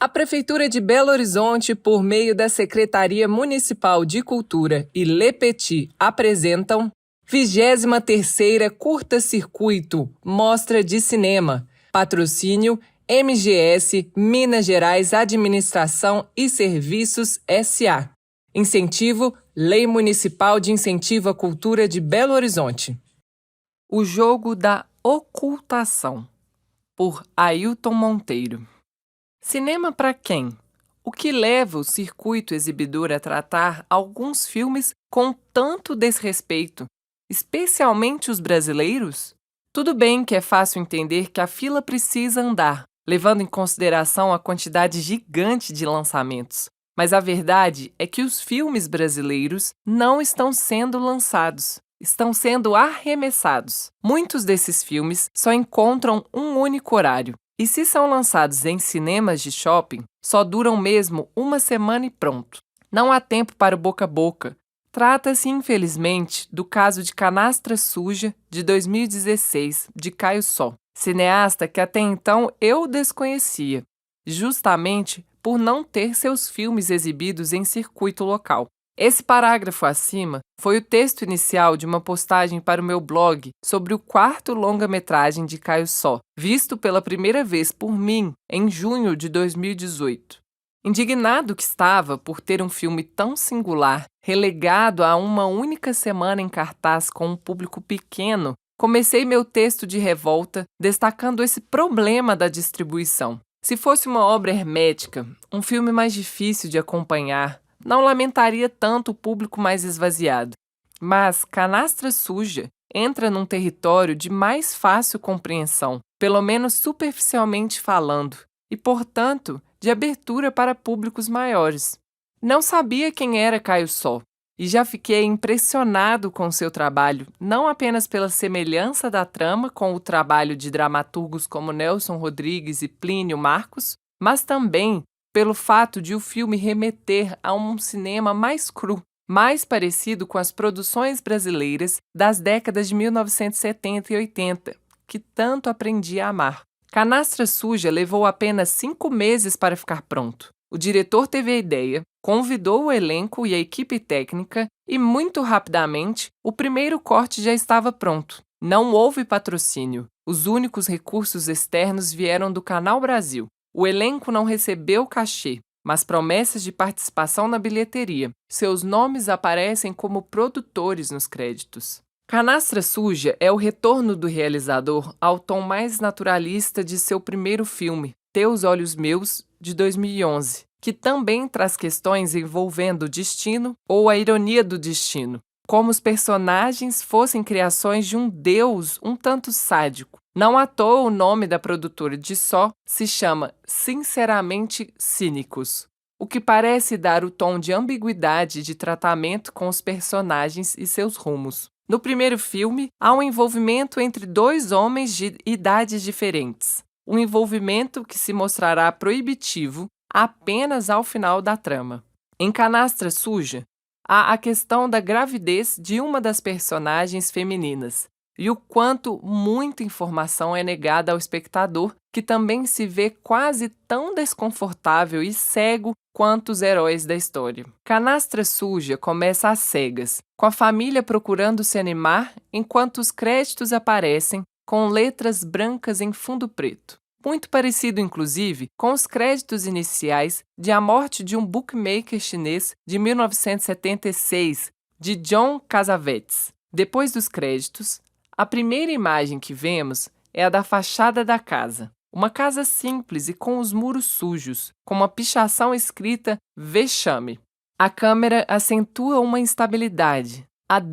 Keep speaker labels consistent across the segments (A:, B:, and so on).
A: A Prefeitura de Belo Horizonte, por meio da Secretaria Municipal de Cultura e Le Petit, apresentam 23ª Curta-Circuito Mostra de Cinema. Patrocínio MGS Minas Gerais Administração e Serviços S.A. Incentivo Lei Municipal de Incentivo à Cultura de Belo Horizonte. O Jogo da Ocultação, por Ailton Monteiro. Cinema para quem? O que leva o circuito exibidor a tratar alguns filmes com tanto desrespeito, especialmente os brasileiros? Tudo bem que é fácil entender que a fila precisa andar, levando em consideração a quantidade gigante de lançamentos. Mas a verdade é que os filmes brasileiros não estão sendo lançados, estão sendo arremessados. Muitos desses filmes só encontram um único horário. E se são lançados em cinemas de shopping, só duram mesmo uma semana e pronto. Não há tempo para o boca a boca. Trata-se, infelizmente, do caso de Canastra Suja, de 2016, de Caio Só, cineasta que até então eu desconhecia, justamente por não ter seus filmes exibidos em circuito local. Esse parágrafo acima foi o texto inicial de uma postagem para o meu blog sobre o 4º longa-metragem de Caio Só, visto pela primeira vez por mim em junho de 2018. Indignado que estava por ter um filme tão singular, relegado a uma única semana em cartaz com um público pequeno, comecei meu texto de revolta destacando esse problema da distribuição. Se fosse uma obra hermética, um filme mais difícil de acompanhar, não lamentaria tanto o público mais esvaziado. Mas Canastra Suja entra num território de mais fácil compreensão, pelo menos superficialmente falando, e, portanto, de abertura para públicos maiores. Não sabia quem era Caio Só, e já fiquei impressionado com seu trabalho, não apenas pela semelhança da trama com o trabalho de dramaturgos como Nelson Rodrigues e Plínio Marcos, mas também pelo fato de o filme remeter a um cinema mais cru, mais parecido com as produções brasileiras das décadas de 1970 e 80, que tanto aprendi a amar. Canastra Suja levou apenas 5 meses para ficar pronto. O diretor teve a ideia, convidou o elenco e a equipe técnica e, muito rapidamente, o primeiro corte já estava pronto. Não houve patrocínio. Os únicos recursos externos vieram do Canal Brasil. O elenco não recebeu cachê, mas promessas de participação na bilheteria. Seus nomes aparecem como produtores nos créditos. Canastra Suja é o retorno do realizador ao tom mais naturalista de seu primeiro filme, Teus Olhos Meus, de 2011, que também traz questões envolvendo o destino ou a ironia do destino, como os personagens fossem criações de um deus um tanto sádico. Não à toa o nome da produtora de Só se chama Sinceramente Cínicos, o que parece dar o tom de ambiguidade de tratamento com os personagens e seus rumos. No primeiro filme, há um envolvimento entre 2 homens de idades diferentes, um envolvimento que se mostrará proibitivo apenas ao final da trama. Em Canastra Suja, há a questão da gravidez de uma das personagens femininas, e o quanto muita informação é negada ao espectador, que também se vê quase tão desconfortável e cego quanto os heróis da história. Canastra Suja começa às cegas, com a família procurando se animar enquanto os créditos aparecem com letras brancas em fundo preto. Muito parecido, inclusive, com os créditos iniciais de A Morte de um Bookmaker Chinês, de 1976, de John Cassavetes. Depois dos créditos, a primeira imagem que vemos é a da fachada da casa. Uma casa simples e com os muros sujos, com uma pichação escrita Vexame. A câmera acentua uma instabilidade,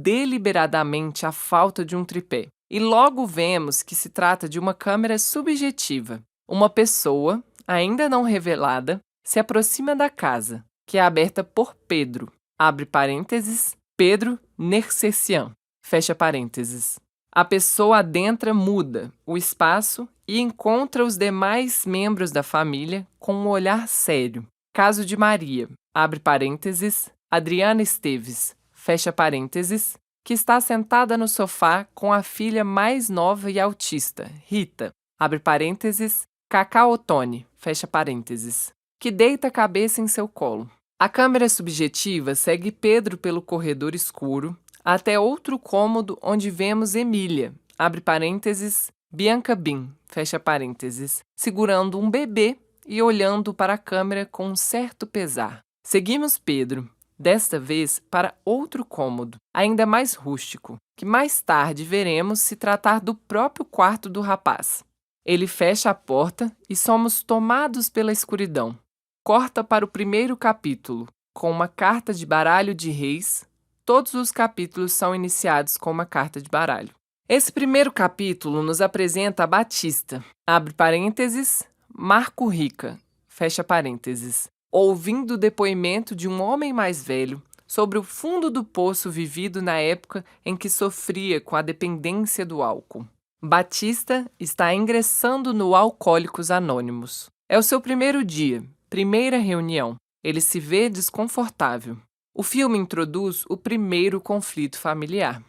A: deliberadamente a falta de um tripé. E logo vemos que se trata de uma câmera subjetiva. Uma pessoa, ainda não revelada, se aproxima da casa, que é aberta por Pedro, abre parênteses, Pedro Nercessian, fecha parênteses. A pessoa adentra muda o espaço e encontra os demais membros da família com um olhar sério. Caso de Maria, abre parênteses, Adriana Esteves, fecha parênteses, que está sentada no sofá com a filha mais nova e autista, Rita, abre parênteses, Cacá Ottoni, fecha parênteses. que deita a cabeça em seu colo. A câmera subjetiva segue Pedro pelo corredor escuro até outro cômodo onde vemos Emília, abre parênteses, Bianca Bin, fecha parênteses, segurando um bebê e olhando para a câmera com um certo pesar. Seguimos Pedro, desta vez para outro cômodo, ainda mais rústico, que mais tarde veremos se tratar do próprio quarto do rapaz. Ele fecha a porta e somos tomados pela escuridão. Corta para o primeiro capítulo, com uma carta de baralho de reis. Todos os capítulos são iniciados com uma carta de baralho. Esse primeiro capítulo nos apresenta a Batista, abre parênteses, Marco Rica, fecha parênteses, ouvindo o depoimento de um homem mais velho sobre o fundo do poço vivido na época em que sofria com a dependência do álcool. Batista está ingressando no Alcoólicos Anônimos. É o seu primeiro dia, primeira reunião. Ele se vê desconfortável. O filme introduz o primeiro conflito familiar.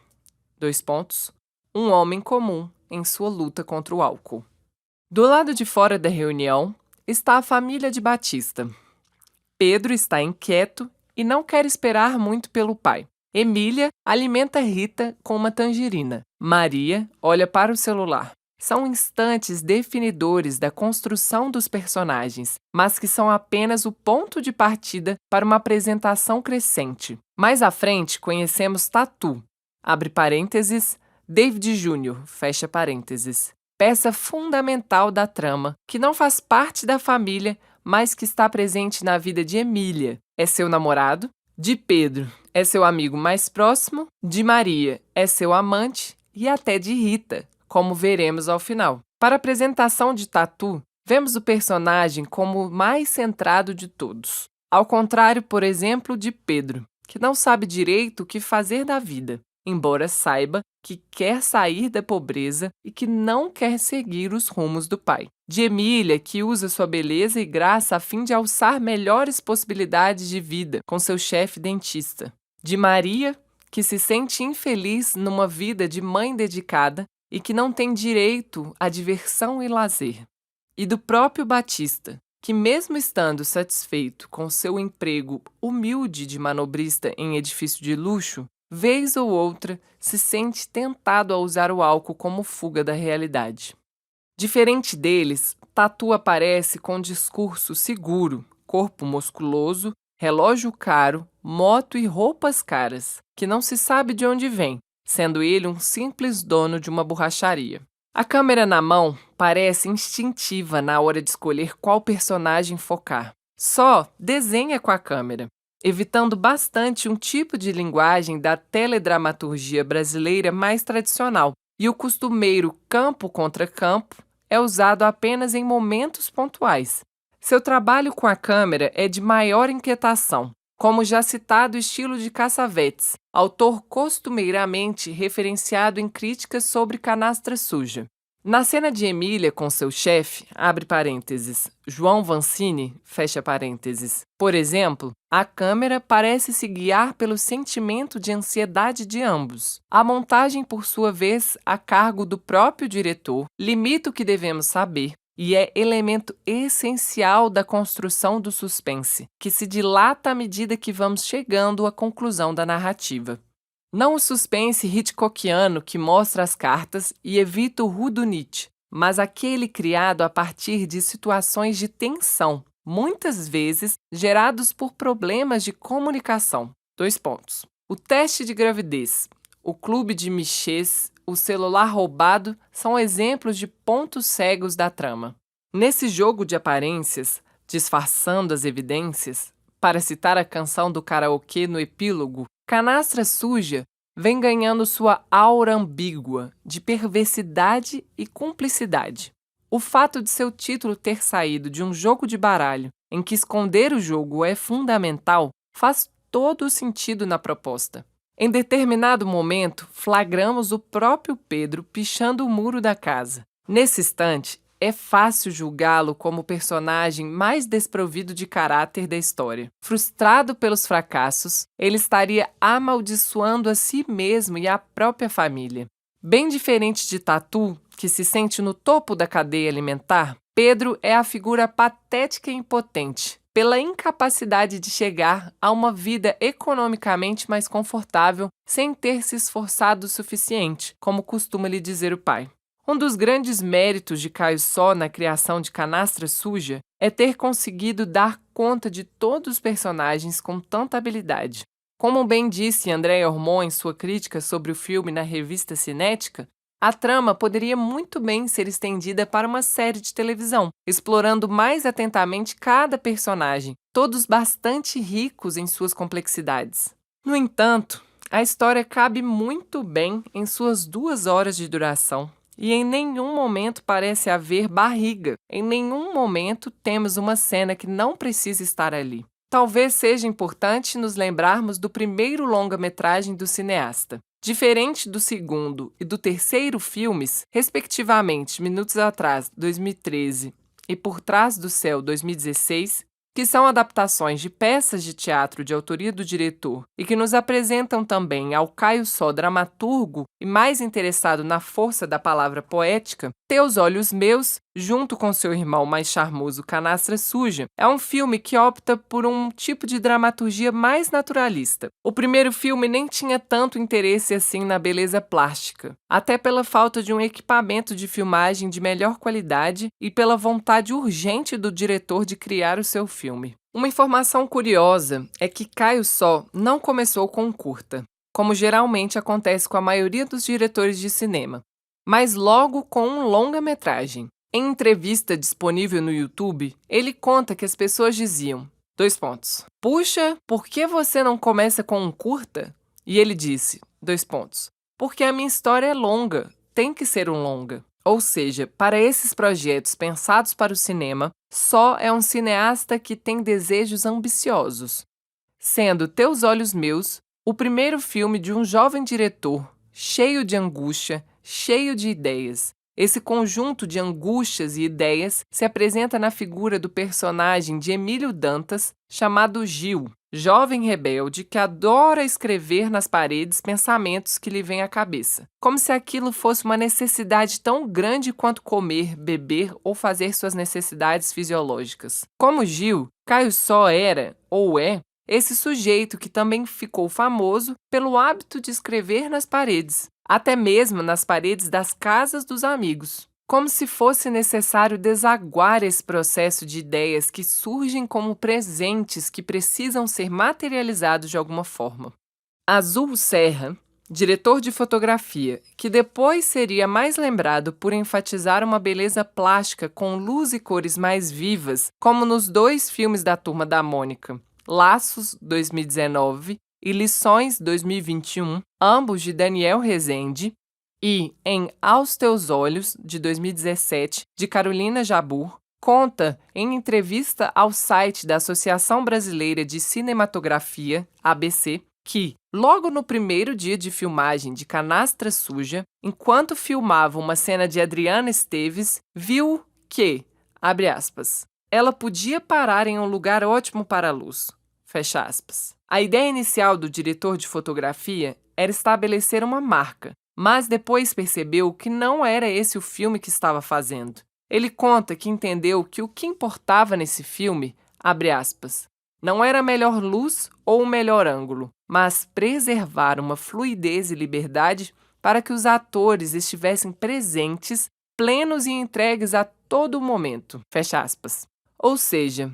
A: Um homem comum em sua luta contra o álcool. Do lado de fora da reunião está a família de Batista. Pedro está inquieto e não quer esperar muito pelo pai. Emília alimenta Rita com uma tangerina. Maria olha para o celular. São instantes definidores da construção dos personagens, mas que são apenas o ponto de partida para uma apresentação crescente. Mais à frente, conhecemos Tatu, abre parênteses, David Jr., fecha parênteses, peça fundamental da trama, que não faz parte da família, mas que está presente na vida de Emília. É seu namorado, de Pedro é seu amigo mais próximo, de Maria é seu amante e até de Rita, como veremos ao final. Para a apresentação de Tatu, vemos o personagem como o mais centrado de todos. Ao contrário, por exemplo, de Pedro, que não sabe direito o que fazer da vida, embora saiba que quer sair da pobreza e que não quer seguir os rumos do pai. De Emília, que usa sua beleza e graça a fim de alçar melhores possibilidades de vida com seu chefe dentista. De Maria, que se sente infeliz numa vida de mãe dedicada e que não tem direito à diversão e lazer. E do próprio Batista, que mesmo estando satisfeito com seu emprego humilde de manobrista em edifício de luxo, vez ou outra se sente tentado a usar o álcool como fuga da realidade. Diferente deles, Tatu aparece com discurso seguro, corpo musculoso, relógio caro, moto e roupas caras, que não se sabe de onde vem, sendo ele um simples dono de uma borracharia. A câmera na mão parece instintiva na hora de escolher qual personagem focar. Só desenha com a câmera, evitando bastante um tipo de linguagem da teledramaturgia brasileira mais tradicional, e o costumeiro campo contra campo é usado apenas em momentos pontuais. Seu trabalho com a câmera é de maior inquietação, como já citado estilo de Cassavetes, autor costumeiramente referenciado em críticas sobre Canastra Suja. Na cena de Emília com seu chefe, abre parênteses, João Vancini, fecha parênteses, por exemplo, a câmera parece se guiar pelo sentimento de ansiedade de ambos. A montagem, por sua vez, a cargo do próprio diretor, limita o que devemos saber e é elemento essencial da construção do suspense, que se dilata à medida que vamos chegando à conclusão da narrativa. Não o suspense hitchcockiano que mostra as cartas e evita o whodunit, mas aquele criado a partir de situações de tensão, muitas vezes gerados por problemas de comunicação. O teste de gravidez, o clube de Michês, o celular roubado são exemplos de pontos cegos da trama. Nesse jogo de aparências, disfarçando as evidências, para citar a canção do karaokê no epílogo, Canastra Suja vem ganhando sua aura ambígua de perversidade e cumplicidade. O fato de seu título ter saído de um jogo de baralho em que esconder o jogo é fundamental faz todo o sentido na proposta. Em determinado momento, flagramos o próprio Pedro pichando o muro da casa. Nesse instante, é fácil julgá-lo como o personagem mais desprovido de caráter da história. Frustrado pelos fracassos, ele estaria amaldiçoando a si mesmo e a própria família. Bem diferente de Tatu, que se sente no topo da cadeia alimentar, Pedro é a figura patética e impotente, pela incapacidade de chegar a uma vida economicamente mais confortável sem ter se esforçado o suficiente, como costuma lhe dizer o pai. Um dos grandes méritos de Caio Só na criação de Canastra Suja é ter conseguido dar conta de todos os personagens com tanta habilidade. Como bem disse André Ormond em sua crítica sobre o filme na revista Cinética, a trama poderia muito bem ser estendida para uma série de televisão, explorando mais atentamente cada personagem, todos bastante ricos em suas complexidades. No entanto, a história cabe muito bem em suas 2 horas de duração. E em nenhum momento parece haver barriga. Em nenhum momento temos uma cena que não precisa estar ali. Talvez seja importante nos lembrarmos do primeiro longa-metragem do cineasta. Diferente do segundo e do terceiro filmes, respectivamente Minutos Atrás, 2013, e Por Trás do Céu, 2016, que são adaptações de peças de teatro de autoria do diretor e que nos apresentam também ao Caio Só dramaturgo e mais interessado na força da palavra poética, Teus Olhos Meus, junto com seu irmão mais charmoso Canastra Suja, é um filme que opta por um tipo de dramaturgia mais naturalista. O primeiro filme nem tinha tanto interesse assim na beleza plástica, até pela falta de um equipamento de filmagem de melhor qualidade e pela vontade urgente do diretor de criar o seu filme. Uma informação curiosa é que Caio Só não começou com um curta, como geralmente acontece com a maioria dos diretores de cinema, mas logo com um longa-metragem. Em entrevista disponível no YouTube, ele conta que as pessoas diziam, Puxa, por que você não começa com um curta? E ele disse, porque a minha história é longa, tem que ser um longa. Ou seja, para esses projetos pensados para o cinema, Só é um cineasta que tem desejos ambiciosos. Sendo Teus Olhos Meus o primeiro filme de um jovem diretor, cheio de angústia, cheio de ideias. Esse conjunto de angústias e ideias se apresenta na figura do personagem de Emílio Dantas, chamado Gil, jovem rebelde que adora escrever nas paredes pensamentos que lhe vêm à cabeça, como se aquilo fosse uma necessidade tão grande quanto comer, beber ou fazer suas necessidades fisiológicas. Como Gil, Caio Só era, ou é, esse sujeito que também ficou famoso pelo hábito de escrever nas paredes, até mesmo nas paredes das casas dos amigos, como se fosse necessário desaguar esse processo de ideias que surgem como presentes que precisam ser materializados de alguma forma. Azul Serra, diretor de fotografia, que depois seria mais lembrado por enfatizar uma beleza plástica com luz e cores mais vivas, como nos 2 filmes da Turma da Mônica, Laços, 2019, e Lições, 2021, ambos de Daniel Rezende, e em Aos Teus Olhos, de 2017, de Carolina Jabbour, conta, em entrevista ao site da Associação Brasileira de Cinematografia, ABC, que, logo no primeiro dia de filmagem de Canastra Suja, enquanto filmava uma cena de Adriana Esteves, viu que, abre aspas, ela podia parar em um lugar ótimo para a luz. Fecha aspas. A ideia inicial do diretor de fotografia era estabelecer uma marca, mas depois percebeu que não era esse o filme que estava fazendo. Ele conta que entendeu que o que importava nesse filme, abre aspas, não era a melhor luz ou o melhor ângulo, mas preservar uma fluidez e liberdade para que os atores estivessem presentes, plenos e entregues a todo momento. Fecha aspas. Ou seja,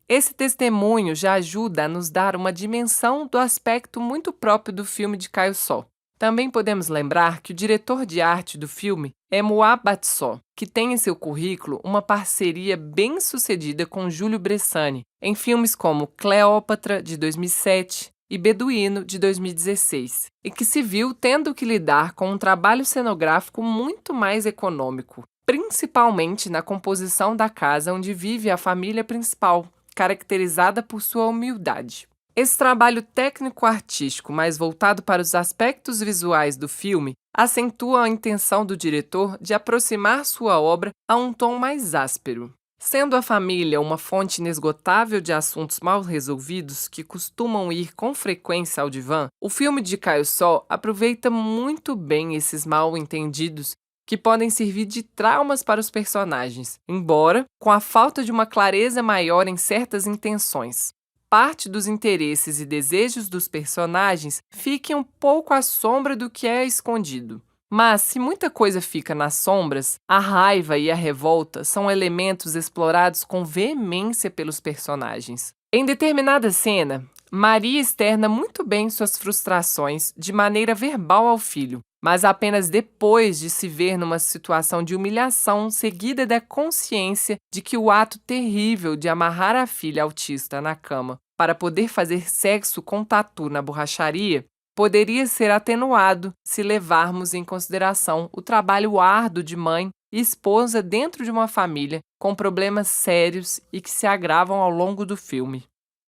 A: esse testemunho já ajuda a nos dar uma dimensão do aspecto muito próprio do filme de Caio Só. Também podemos lembrar que o diretor de arte do filme é Moá Batsó, que tem em seu currículo uma parceria bem-sucedida com Júlio Bressani, em filmes como Cleópatra, de 2007, e Beduíno, de 2016, e que se viu tendo que lidar com um trabalho cenográfico muito mais econômico, principalmente na composição da casa onde vive a família principal, caracterizada por sua humildade. Esse trabalho técnico-artístico mais voltado para os aspectos visuais do filme acentua a intenção do diretor de aproximar sua obra a um tom mais áspero. Sendo a família uma fonte inesgotável de assuntos mal resolvidos que costumam ir com frequência ao divã, o filme de Caio Só aproveita muito bem esses mal-entendidos que podem servir de traumas para os personagens, embora com a falta de uma clareza maior em certas intenções. Parte dos interesses e desejos dos personagens fiquem um pouco à sombra do que é escondido. Mas, se muita coisa fica nas sombras, a raiva e a revolta são elementos explorados com veemência pelos personagens. Em determinada cena, Maria externa muito bem suas frustrações de maneira verbal ao filho, mas apenas depois de se ver numa situação de humilhação seguida da consciência de que o ato terrível de amarrar a filha autista na cama para poder fazer sexo com tatu na borracharia poderia ser atenuado se levarmos em consideração o trabalho árduo de mãe e esposa dentro de uma família com problemas sérios e que se agravam ao longo do filme.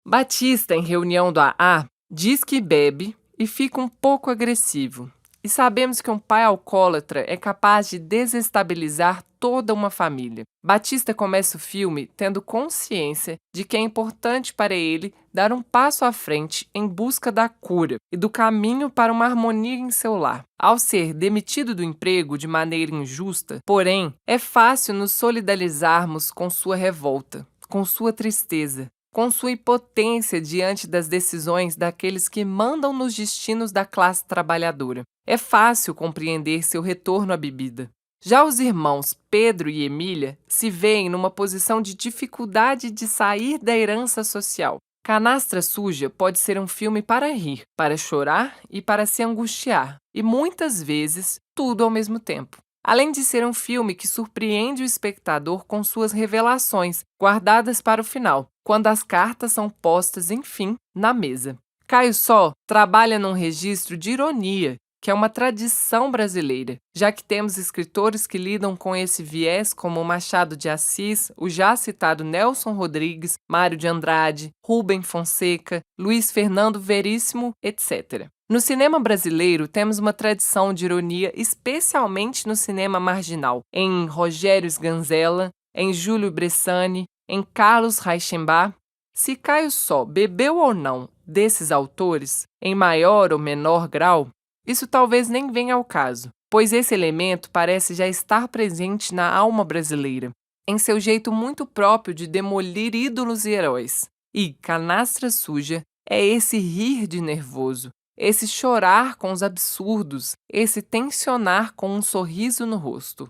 A: Batista, em reunião do AA, diz que bebe e fica um pouco agressivo. E sabemos que um pai alcoólatra é capaz de desestabilizar toda uma família. Batista começa o filme tendo consciência de que é importante para ele dar um passo à frente em busca da cura e do caminho para uma harmonia em seu lar. Ao ser demitido do emprego de maneira injusta, porém, é fácil nos solidarizarmos com sua revolta, com sua tristeza, com sua impotência diante das decisões daqueles que mandam nos destinos da classe trabalhadora. É fácil compreender seu retorno à bebida. Já os irmãos Pedro e Emília se veem numa posição de dificuldade de sair da herança social. Canastra Suja pode ser um filme para rir, para chorar e para se angustiar, e muitas vezes tudo ao mesmo tempo. Além de ser um filme que surpreende o espectador com suas revelações, guardadas para o final, quando as cartas são postas, enfim, na mesa. Caio Só trabalha num registro de ironia, que é uma tradição brasileira, já que temos escritores que lidam com esse viés como Machado de Assis, o já citado Nelson Rodrigues, Mário de Andrade, Rubem Fonseca, Luiz Fernando Veríssimo, etc. No cinema brasileiro, temos uma tradição de ironia, especialmente no cinema marginal, em Rogério Sganzella, em Júlio Bressani, em Carlos Reichenbach. Se Caio Só bebeu ou não desses autores, em maior ou menor grau, isso talvez nem venha ao caso, pois esse elemento parece já estar presente na alma brasileira, em seu jeito muito próprio de demolir ídolos e heróis. E Canastra Suja é esse rir de nervoso, esse chorar com os absurdos, esse tensionar com um sorriso no rosto.